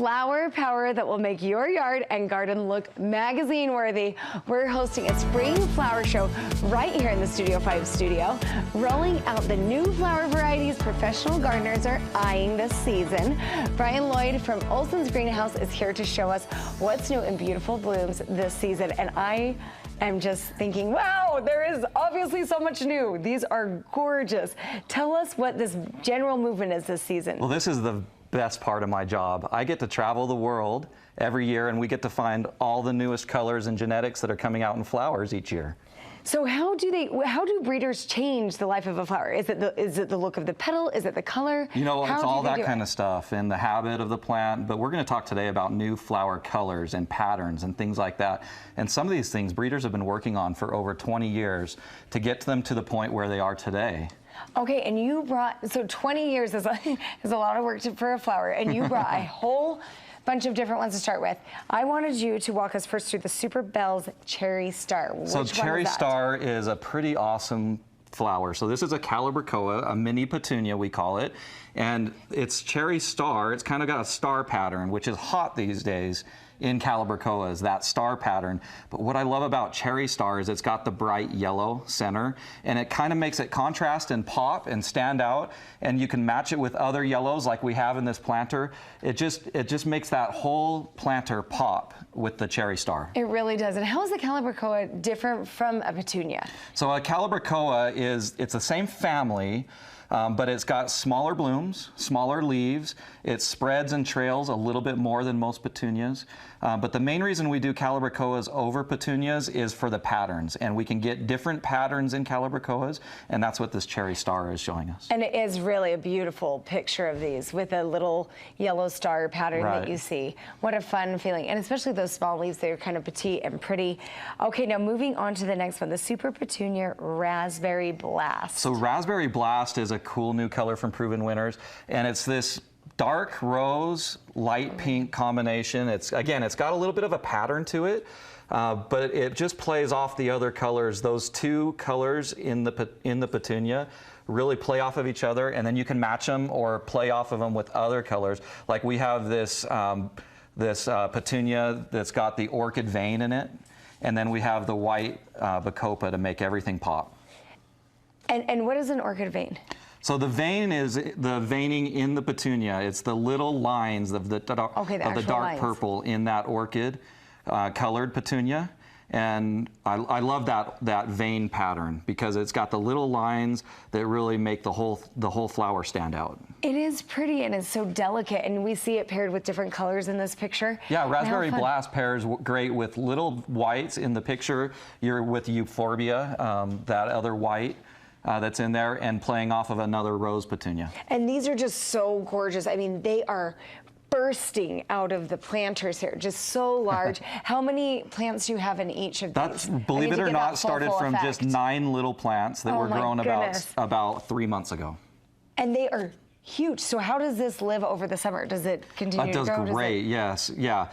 flower power that will make your yard and garden look magazine worthy. We're hosting a spring flower show right here in the Studio 5 studio, rolling out the new flower varieties professional gardeners are eyeing this season. Brian Lloyd from Olson's Greenhouse is here to show us what's new in beautiful blooms this season. And I am just thinking, wow, there is obviously so much new. These are gorgeous. Tell us what this general movement is this season. Well, this is the best part of my job. I get to travel the world every year, and we get to find all the newest colors and genetics that are coming out in flowers each year. So how do breeders change the life of a flower? Is it the look of the petal? Is it the color? You know, it's all that kind of stuff and the habit of the plant, but we're going to talk today about new flower colors and patterns and things like that. And some of these things breeders have been working on for over 20 years to get them to the point where they are today. Okay, and you brought, so 20 years is a lot of work for a flower, and you brought a whole bunch of different ones to start with. I wanted you to walk us first through the Superbells Cherry Star. So Cherry Star is a pretty awesome flower. So this is a CALIBRACHOA, a mini petunia we call it, and it's Cherry Star. It's kind of got a star pattern, which is hot these days in CALIBRACHOAs, that star pattern. But what I love about Cherry Star is it's got the bright yellow center, and it kind of makes it contrast and pop and stand out, and you can match it with other yellows like we have in this planter. It just makes that whole planter pop with the Cherry Star. It really does. And how is the CALIBRACHOA different from a petunia? So a CALIBRACHOA it's the same family, but it's got smaller blooms, smaller leaves. It spreads and trails a little bit more than most petunias. But the main reason we do CALIBRACHOAs over petunias is for the patterns. And we can get different patterns in CALIBRACHOAs, and that's what this Cherry Star is showing us. And it is really a beautiful picture of these with a little yellow star pattern that you see. What a fun feeling. And especially those small leaves, they're kind of petite and pretty. Okay, now moving on to the next one, the Super Petunia Raspberry Blast. So Raspberry Blast is a cool new color from Proven Winners, and it's this dark rose, light pink combination. It's got a little bit of a pattern to it, but it just plays off the other colors. Those two colors in the petunia really play off of each other, and then you can match them or play off of them with other colors. Like we have this petunia that's got the orchid vein in it, and then we have the white bacopa to make everything pop. And what is an orchid vein? So the vein is the veining in the petunia. It's the little lines of the dark purple in that orchid colored petunia. And I love that vein pattern because it's got the little lines that really make the whole flower stand out. It is pretty and it's so delicate, and we see it paired with different colors in this picture. Yeah, Raspberry Blast pairs great with little whites in the picture. You're with Euphorbia, that other white. That's in there, and playing off of another rose petunia. And these are just so gorgeous. I mean, they are bursting out of the planters here, just so large. How many plants do you have in each of these? Believe it or not, started from just 9 little plants that were grown about 3 months ago. And they are huge. So how does this live over the summer? Does it continue to grow? It does great, yes. Yeah.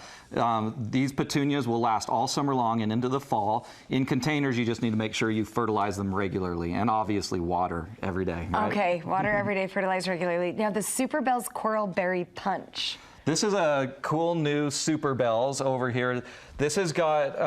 These petunias will last all summer long and into the fall. In containers, you just need to make sure you fertilize them regularly, and obviously water every day. Right? Okay, water every day, fertilize regularly. Now the Superbells Coral Berry Punch. This is a cool new Superbells over here. This has got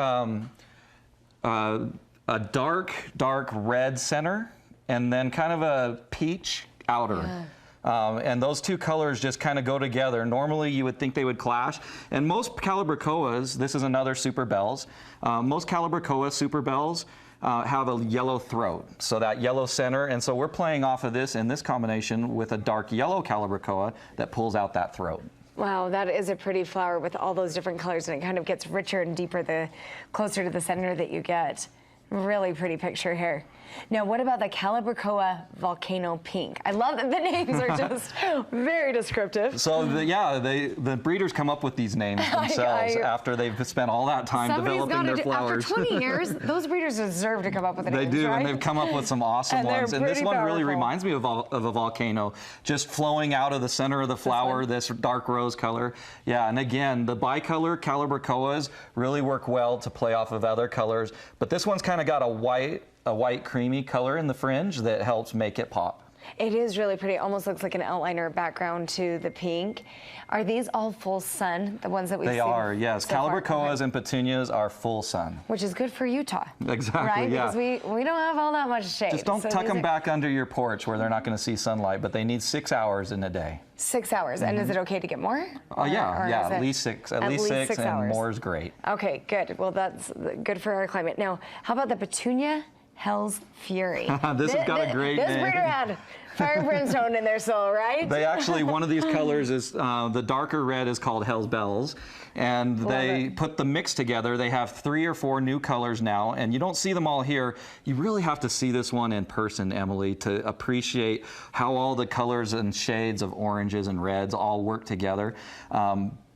a dark red center and then kind of a peach outer. Yeah. And those two colors just kind of go together. Normally you would think they would clash. And most CALIBRACHOAs, this is another Superbells, most CALIBRACHOA Superbells have a yellow throat, so that yellow center. And so we're playing off of this in this combination with a dark yellow CALIBRACHOA that pulls out that throat. Wow, that is a pretty flower with all those different colors, and it kind of gets richer and deeper the closer to the center that you get. Really pretty picture here. Now, what about the CALIBRACHOA Volcano Pink? I love that the names are just very descriptive. So, the breeders come up with these names themselves after they've spent all that time developing their flowers. After 20 years, those breeders deserve to come up with the names, They do, right? and they've come up with some awesome ones. And this one really reminds me of a volcano, just flowing out of the center of the flower, this dark rose color. Yeah, and again, the bicolor CALIBRACHOAs really work well to play off of other colors, but this one's kind of got a white creamy color in the fringe that helps make it pop. It is really pretty. It almost looks like an outliner background to the pink. Are these all full sun, the ones that we've seen? They are, yes. So Calibrachoas and petunias are full sun. Which is good for Utah. Exactly, right? yeah. Because we don't have all that much shade. Just don't tuck them back under your porch where they're not going to see sunlight, but they need 6 hours in a day. 6 hours. And is it okay to get more? Oh, yeah, at least six. At least six and hours. more is great. Okay, good. Well, that's good for our climate. Now, how about the Petunia Hell's Fury? This has got a great name. This breeder had fire and brimstone in their soul, right? They actually, one of these colors is, the darker red is called Hell's Bells. And they put the mix together. They have 3 or 4 new colors now, and you don't see them all here. You really have to see this one in person, Emily, to appreciate how all the colors and shades of oranges and reds all work together.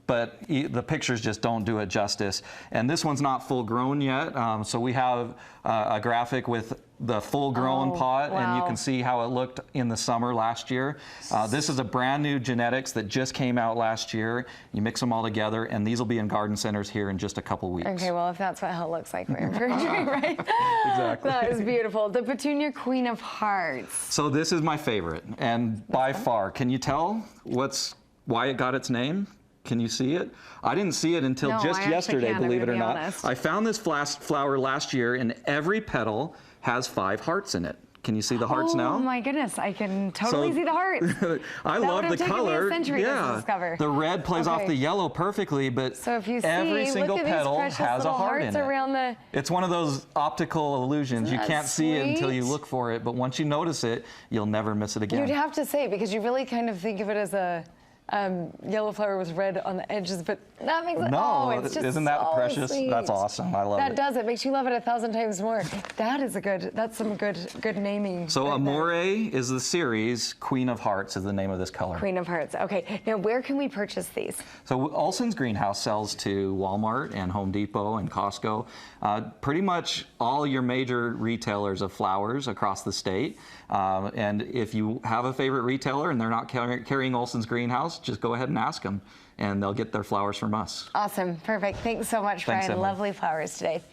But the pictures just don't do it justice. And this one's not full grown yet, so we have a graphic with the full grown pot, and you can see how it looked in the summer last year. This is a brand new genetics that just came out last year. You mix them all together, and these will be in garden centers here in just a couple weeks. Okay, well, if that's what hell looks like, we're encouraging, right? Exactly. That is beautiful. The Petunia Queen of Hearts. So this is my favorite, and by far. Can you tell why it got its name? Can you see it? I didn't see it until just yesterday, believe it or not. Honest. I found this flower last year, and every petal has 5 hearts in it. Can you see the hearts now? Oh my goodness, I can totally see the hearts. I love the color. The red plays off the yellow perfectly, but so if you see, every single petal has a heart in it. Around it's one of those optical illusions. You can't see it until you look for it, but once you notice it, you'll never miss it again. You'd have to say, because you really kind of think of it as a yellow flower with red on the edges, but that makes it, it's just isn't that precious? Sweet. That's awesome. I love it. That does. It makes you love it 1,000 times more. That is that's some good naming. So Amore is the series. Queen of Hearts is the name of this color. Queen of Hearts. Okay. Now, where can we purchase these? So Olson's Greenhouse sells to Walmart and Home Depot and Costco. Pretty much all your major retailers of flowers across the state. And if you have a favorite retailer and they're not carrying Olson's Greenhouse, just go ahead and ask them, and they'll get their flowers from us. Awesome. Perfect. Thanks so much, Brian. Emily. Lovely flowers today.